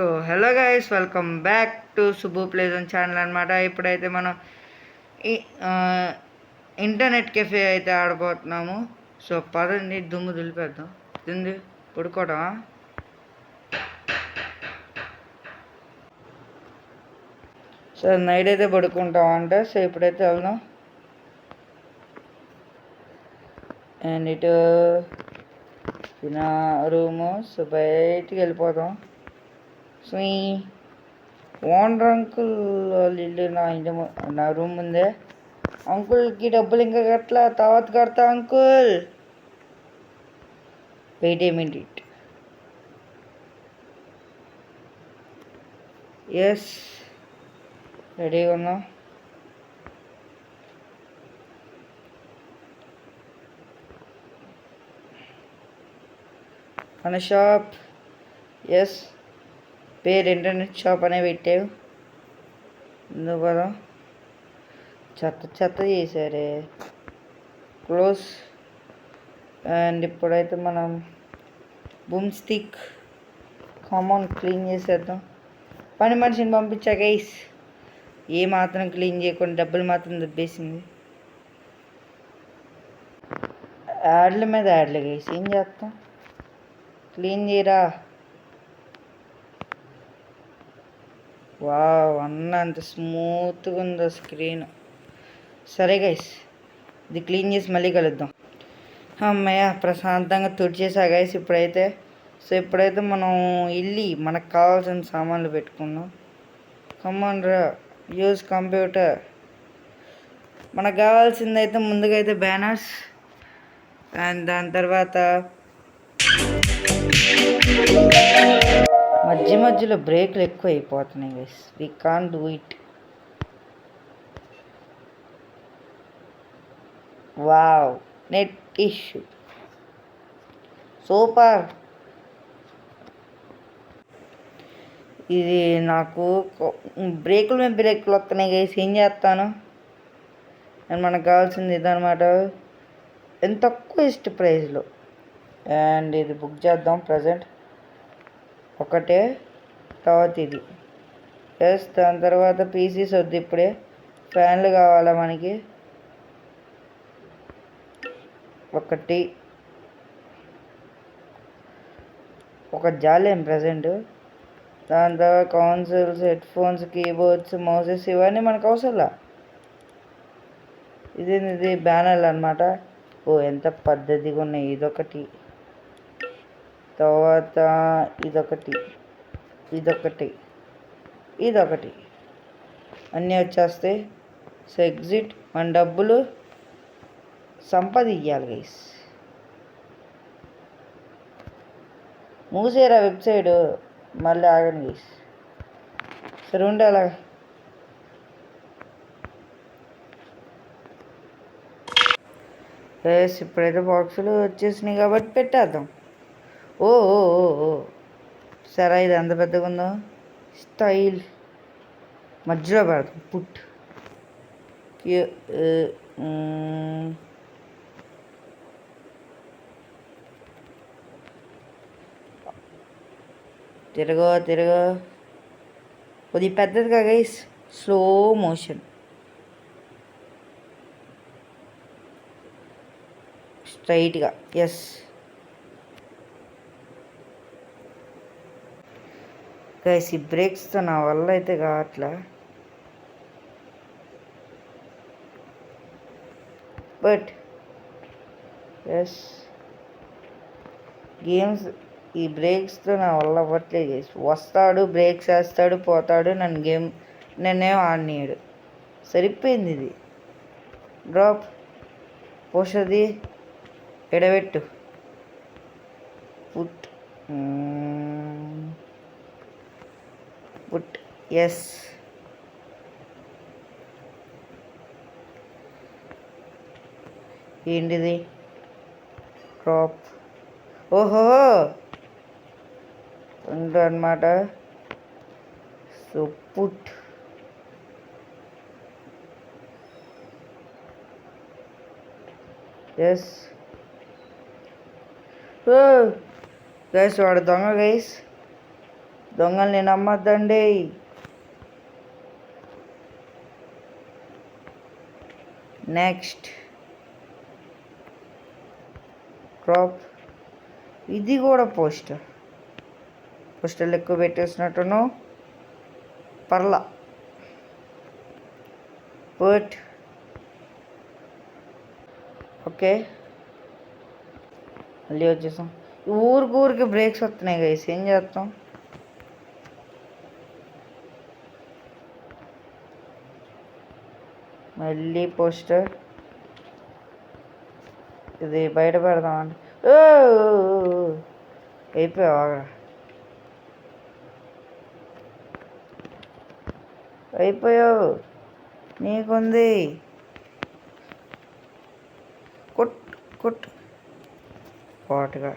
So hello guys, welcome back to Subbu ప్లేజన్ channel అనమాట. ఇప్పుడైతే మనం ఈ ఇంటర్నెట్ కెఫే అయితే ఆడబోతున్నాము. సో పదండి దుమ్ము దులిపేద్దాం. తింది పడుకోవడమా? సో నైట్ అయితే పడుకుంటామంట. సో ఇప్పుడైతే వెళ్దాం. అండ్ ఇటు నా రూము. సో బయటికి వెళ్ళిపోదాం. సో ఓనర్ అంకుల్ వాళ్ళ ఇల్లు నా రూమ్ ముందే. అంకుల్కి డబ్బులు ఇంకా కట్టలా, తర్వాత కడతా uncle. Wait a minute. Yes, రెడీగా ఉన్నాం. మన షాప్ ఎస్ పేరు ఇంటర్నెట్ షాప్ అనే పెట్టావు. ఎందుకు కదా చెత్త చెత్త చేశారే. క్లోజ్. అండ్ ఇప్పుడైతే మనం బూమ్ స్టిక్ కామన్ క్లీన్ చేసేద్దాం. పని మనిషిని పంపించా గైస్. ఏ మాత్రం క్లీన్ చేయకుండా డబ్బులు మాత్రం దబ్బేసింది. యాడ్ల మీద యాడ్లు గైస్, ఏం చేస్తాం. క్లీన్ చేయరా. వావ్, అంత స్మూత్గా ఉందో స్క్రీన్. సరే గైస్, ఇది క్లీన్ చేసి మళ్ళీ కలుద్దాం. అమ్మయ్య, ప్రశాంతంగా తుడిచేసా గైస్ ఇప్పుడైతే. సో ఇప్పుడైతే మనం వెళ్ళి మనకు కావాల్సిన సామాన్లు పెట్టుకుందాం. కమాన్ రా, యూజ్ కంప్యూటర్. మనకు కావాల్సిందైతే ముందుగా అయితే బ్యానర్స్, అండ్ దాని తర్వాత మధ్యలో బ్రేక్లు ఎక్కువ అయిపోతున్నాయి guys. We can do it. Wow, net issue super. ఇది నాకు బ్రేకుల మీద బ్రేకులు వస్తున్నాయి గైస్, ఏం చేస్తాను. అండ్ మనకు కావాల్సింది ఇదనమాట, ఎంత తక్కువ ప్రైస్లో. అండ్ ఇది బుక్ చేద్దాం. ప్రజెంట్ ఒకటే, తర్వాత ఇది ఎస్. దాని తర్వాత పీసీస్ వద్దు ఇప్పుడే, ఫ్యాన్లు కావాలా మనకి. ఒకటి ఒక జాలేం ప్రజెంట్. దాని తర్వాత councils, head phones, keyboards, mouses ఇవన్నీ మనకు అవసరంలా. ఇది బ్యానర్లు అనమాట. ఓ ఎంత పద్ధతిగా ఉన్నాయి. ఇదొకటి, తర్వాత ఇదొకటి, అన్నీ వచ్చేస్తాయి. So exit. మన డబ్బులు సంపాదించాలి గైస్. మూసేరా వెబ్సైట్, మళ్ళీ ఆగండి గైస్. సరే ఉండే అలా. ఎస్, ఇప్పుడైతే బాక్సులు వచ్చేసినాయి కాబట్టి పెట్టేద్దాం. ఓ ఓ ఓ ఓ సరే, ఇది ఎంత పెద్దగా ఉందో. స్టైల్ మధ్యలో పెడతాం. పుట్ తిరగ కొద్ది పెద్దదిగా గైస్. Slow motion. స్ట్రైట్గా. ఎస్ గైస్, ఈ బ్రేక్స్తో నా వల్ల అయితే కావట్లా. బట్ ఎస్, గేమ్స్ ఈ బ్రేక్స్తో నా వల్ల అవ్వట్లేదు గైస్. వస్తాడు, బ్రేక్స్ వేస్తాడు, పోతాడు, నన్నేం ఆడనీయడు. సరిపోయింది ఇది. డ్రాప్ పోషది ఎడబెట్టు. పుట్ ఎస్. ఏంటిది? డ్రాప్. ఓహో, ఉందన్నమాట. So put. ఎస్. గైస్, వాడు దొంగ గైస్. దొంగల్ని నమ్మద్దండి. Next crop. ఇది కూడా పోస్టర్లు ఎక్కువ పెట్టేసినట్టును. పర్లా బట్ ఓకే, మళ్ళీ వచ్చేసాం. ఊరికి బ్రేక్స్ వస్తున్నాయి గైస్, ఏం చేస్తాం. మళ్ళీ పోస్టర్. ఇది బయట పెడదామండి. అయిపోయావు, అయిపోయావు, నీకుంది. కొట్ పాటుగా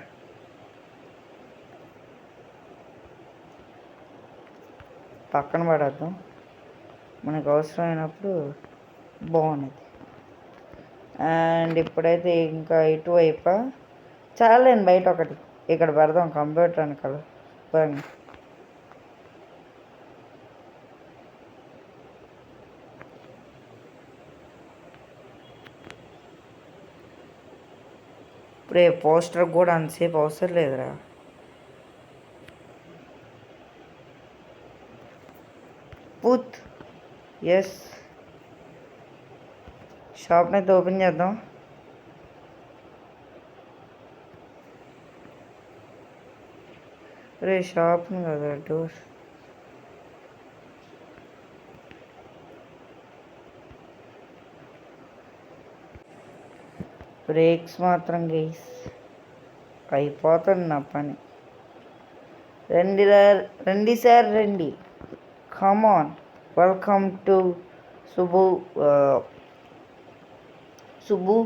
పక్కన పడద్దాం, మనకు అవసరమైనప్పుడు బాగున్నది. అండ్ ఇప్పుడైతే ఇంకా ఇటువైపు చాలండి, బయట ఒకటి ఇక్కడ పెడదాం కంప్యూటర్ వెనకాల. ఇప్పుడే పోస్టర్ కూడా అంతసేపు అవసరం లేదురా. పూత్ ఎస్, షాప్ని అయితే ఓపెన్ చేద్దాం. రే షాప్ని కదా, డోర్. బ్రేక్స్ మాత్రం గైస్ అయిపోతుంది నా పని. రండి సార్ రండి, come on, welcome to Subbu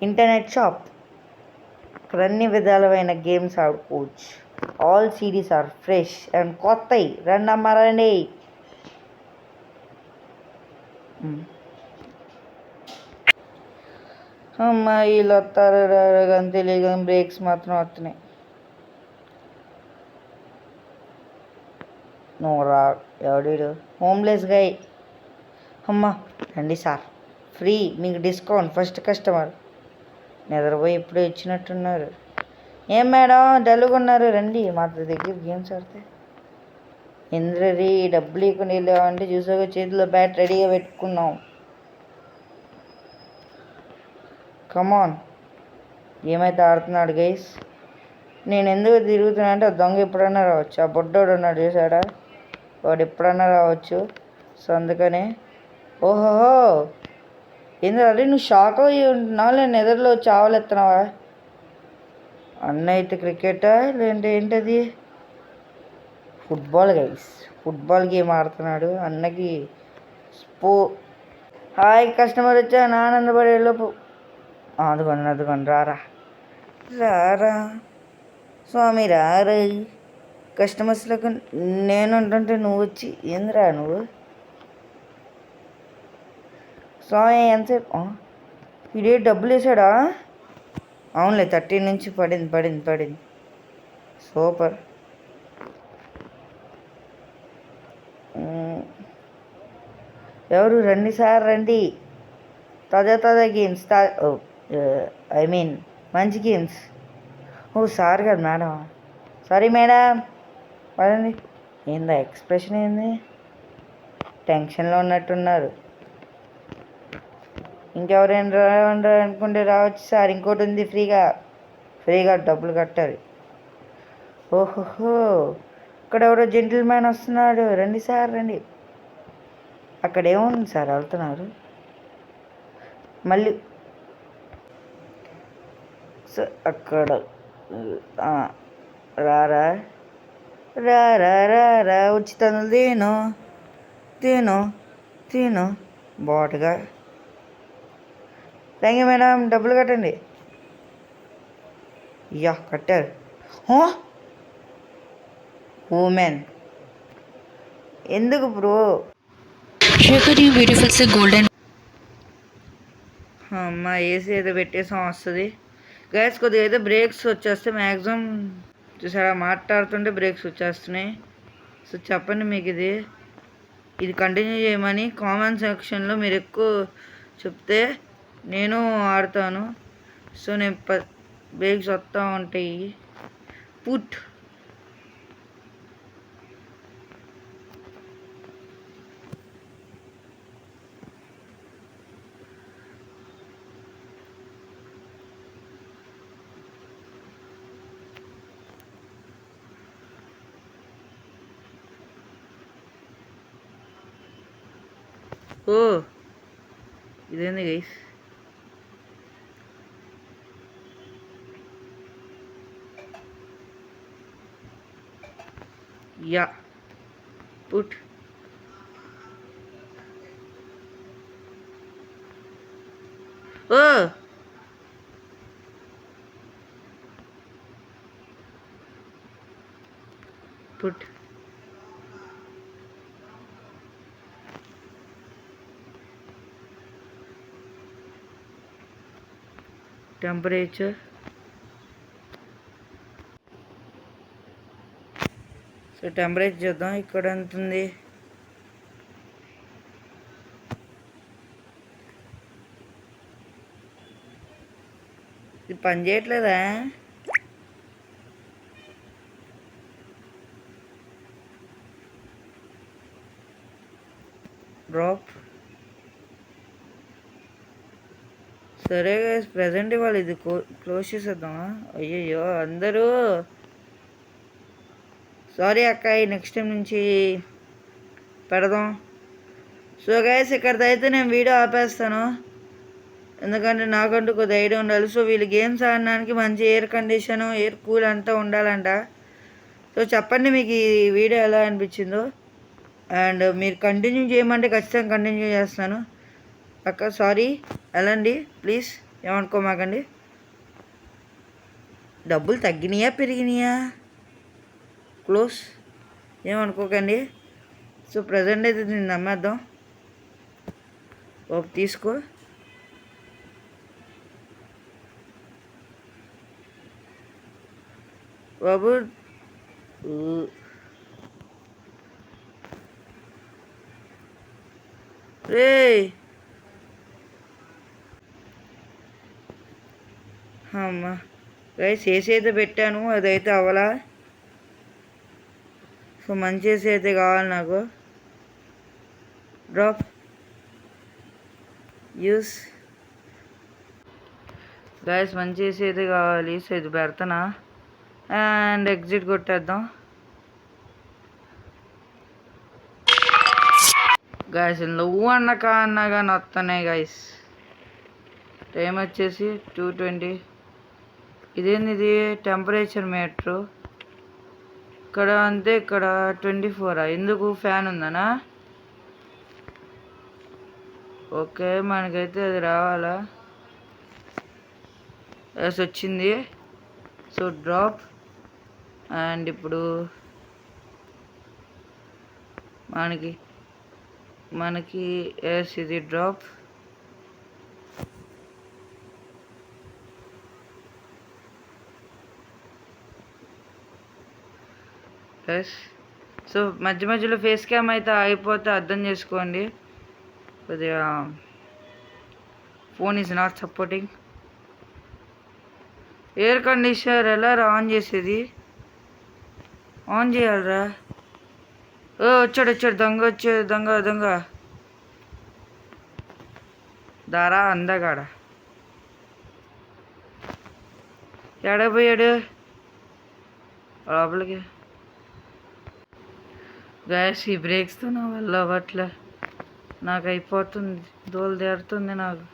internet shop. ఇక్కడ అన్ని విధాలమైన గేమ్స్ ఆడుకోవచ్చు. All series are fresh and కొత్తవి. రండమ్మా రండి. అమ్మా వీళ్ళు వస్తారు కానీ తెలియదు, కానీ బ్రేక్స్ మాత్రం వస్తున్నాయి. నువ్వు రా, ఎవడు హోమ్లెస్ గై. అమ్మా రండి సార్, ఫ్రీ, మీకు డిస్కౌంట్, ఫస్ట్ కస్టమర్. నిద్రపోయి ఇప్పుడే ఇచ్చినట్టున్నారు. ఏం మేడం డల్గా ఉన్నారు, రండి మా దగ్గర గేమ్స్ ఆడితే. ఇంద్రరీ డబ్బులు ఇవ్వకుండా వెళ్ళామంటే చూసాక చేతిలో బ్యాట్ రెడీగా పెట్టుకున్నాం. కమాన్, ఏమైతే ఆడుతున్నాడు గైస్. నేను ఎందుకు తిరుగుతున్నా అంటే ఆ దొంగ ఎప్పుడన్నా రావచ్చు. ఆ బొడ్డోడు ఉన్నాడు చూసాడా, వాడు ఎప్పుడన్నా రావచ్చు. సో అందుకనే. ఓహోహో, ఏంది అరే నువ్వు షాక్ అయ్యి ఉంటున్నావు, నేను ఎదురులో చావలెత్తున్నావా? అన్న అయితే క్రికెటా లేదంటే ఏంటది? ఫుట్బాల్ గైస్, ఫుట్బాల్ గేమ్ ఆడుతున్నాడు. అన్నకి హాయ్ కస్టమర్ వచ్చా, ఆనందపడే లోపు అదుకోండి రారా రారా స్వామి రారా. కస్టమర్స్లకు నేను ఉంటుంటే నువ్వు వచ్చి ఏందిరా నువ్వు? స్వామి ఎంతసేపు ఇడే డబ్బులు వేసాడా? అవునులే 13 నుంచి పడింది. సూపర్. ఎవరు రండి సార్ రండి, తాజా గేమ్స్, ఐ మీన్ మంచి గేమ్స్. ఓ సార్ కాదు మేడం, సారీ మేడం. పదండి. ఏందా ఎక్స్ప్రెషన్ ఏంది, టెన్షన్లో ఉన్నట్టున్నారు. ఇంకెవరైనా రావండి అనుకుంటే రావచ్చు సార్, ఇంకోటి ఉంది ఫ్రీగా డబ్బులు కట్టాలి. ఓహోహో, ఇక్కడ ఎవరో జెంటిల్మ్యాన్ వస్తున్నాడు, రండి సార్ రండి. అక్కడ ఏముంది సార్ వెళ్తున్నారు మళ్ళీ. సార్ అక్కడ రారా ఉచితంగా తిను బాటుగా. థ్యాంక్ యూ మేడం, డబ్బులు కట్టండి. యా కట్టారు. ఉమెన్ ఎందుకు బ్రో? గోల్డెన్ అమ్మ ఏసీ ఏదో పెట్టేసాం వస్తుంది గ్యాస్. కొద్దిగా అయితే బ్రేక్స్ వచ్చేస్తే మ్యాక్సిమం చూసారా, మాట్లాడుతుంటే బ్రేక్స్ వచ్చేస్తున్నాయి. సో చెప్పండి మీకు ఇది కంటిన్యూ చేయమని కామెంట్ సెక్షన్లో మీరు ఎక్కువ చెప్తే నేను ఆడతాను. సో నేను బ్రేక్స్ వస్తూ ఉంటాయి. పుట్ ఓ ఇదేంది గైస్? యా పుట్ ఓ పుట్ టెంపరేచర్ సో టెంపరేచర్ చూద్దాం. ఇక్కడ ఎంత ఉంది? ఇది పని చేయట్లేదా? డ్రాప్. సరే గైస్, ప్రజెంట్ ఇవాళ ఇది క్లోజ్ చేసేద్దామా? అయ్యయ్యో అందరూ సారీ అక్క, నెక్స్ట్ టైం నుంచి పెడదాం. సో గైస్ ఇక్కడితో అయితే నేను వీడియో ఆపేస్తాను, ఎందుకంటే నాకంటూ కొద్ది ఐడియా ఉండాలి. సో వీళ్ళు గేమ్స్ ఆడడానికి మంచి ఎయిర్ కండిషను, ఎయిర్ కూల్ అంతా ఉండాలంట. సో చెప్పండి మీకు ఈ వీడియో ఎలా అనిపించిందో, అండ్ మీరు కంటిన్యూ చేయమంటే ఖచ్చితంగా కంటిన్యూ చేస్తాను. అక్క సారీ, వెళ్ళండి ప్లీజ్, ఏమనుకోమాకండి. డబ్బులు తగ్గినాయా పెరిగినాయా? క్లోజ్, ఏమనుకోకండి. సో ప్రజెంట్ అయితే నేను నమ్మేద్దాం. ఓకే తీసుకో. బాబు రే అమ్మా గైస్, ఏసీ అయితే పెట్టాను, అదైతే అవ్వలా. సో మంచి ఏసీ అయితే కావాలి నాకు. డ్రాప్ యూస్ గైస్, మంచి ఏసీ అయితే కావాలి. సో ఇది పెడతానా అండ్ ఎగ్జిట్ కొట్టేద్దాం. గైస్ నువ్వు అన్నాక అన్నాగా వస్తున్నాయి గైస్. టైం వచ్చేసి 2:20. ఇదేంది? ఇది టెంపరేచర్ మీటరు. ఇక్కడ అంతే, ఇక్కడ 24. ఎందుకు? ఫ్యాన్ ఉందనా? ఓకే మనకైతే అది రావాలా? ఎస్ వచ్చింది. So drop. అండ్ ఇప్పుడు మనకి ఎస్ ఇది డ్రాప్. ఎస్. సో మధ్య మధ్యలో ఫేస్ క్యామ్ అయితే ఆగిపోతే అర్థం చేసుకోండి, కొద్దిగా phone is not supporting. Air conditioner ఎలా ఆన్ చేసేది? ఆన్ చేయాలరా. వచ్చాడు దొంగ దారా అందగాడ. ఎడపోయాడు లోపలికి. గ్యాస్ ఈ బ్రేక్స్తో నా వల్ల అవ్వట్లే, నాకు అయిపోతుంది, దోలు తీరుతుంది నాకు.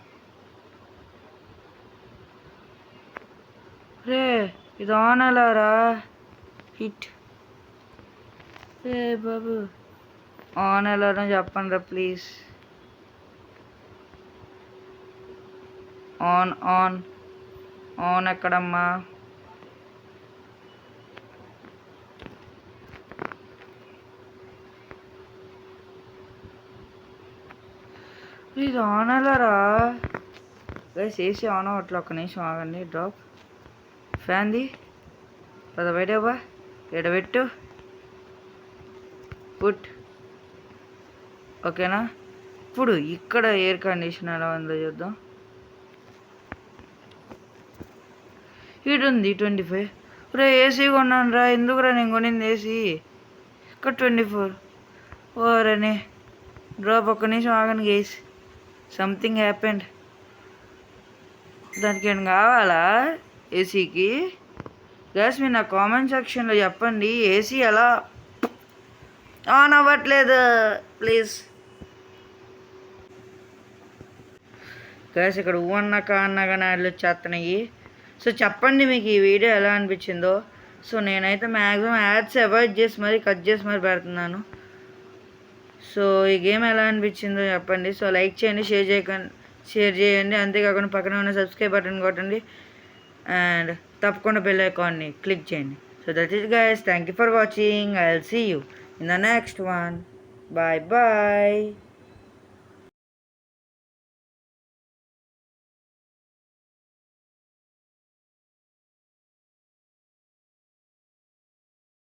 రే ఇది ఆన్ అలారా? హిట్ రే బాబు, ఆన్ ఎలానో చెప్పండి రా ప్లీజ్. ఆన్ ఆన్ ఆన్ ఎక్కడమ్మా? ఇది ఆన్ ఎలారా? గైస్ ఏసీ ఆన్ అవ్వట్లే, ఒక్క నిమిషం ఆగండి. డ్రాప్. ఫ్యాన్ది పద బయటవా, ఎడబెట్టు. పుట్. ఓకేనా? ఇప్పుడు ఇక్కడ ఎయిర్ కండిషన్ ఎలా ఉందో చూద్దాం. హీట్ ఉంది 25. రే ఏసీ కొన్నాను రా. ఎందుకురా నేను కొనింది ఏసీ? ఇక్కడ 24. ఓరనే డ్రాప్. ఒక్క నిమిషం ఆగను గైస్, సంథింగ్ హ్యాపెండ్. దానికి ఏం కావాలా ఏసీకి? గైస్ మీరు నా కామెంట్ సెక్షన్లో చెప్పండి, ఏసీ ఎలా ఆన్ అవ్వట్లేదు ప్లీజ్. గైస్ ఇక్కడ అన్నా అన్నా కానీ యాడ్లు వచ్చేస్తున్నాయి. సో చెప్పండి మీకు ఈ వీడియో ఎలా అనిపించిందో. సో నేనైతే మ్యాక్సిమం యాడ్స్ అవాయిడ్ చేసి మరీ కట్ చేసి మరీ పెడుతున్నాను. సో ఈ గేమ్ ఎలా అనిపించిందో చెప్పండి. సో లైక్ చేయండి, షేర్ చేయండి. అంతేకాకుండా పక్కన ఉన్న సబ్స్క్రైబ్ బటన్ కొట్టండి అండ్ తప్పకుండా బెల్ ఐకాన్ని క్లిక్ చేయండి. So that is guys, thank you for watching. I will see you in the next one. Bye bye.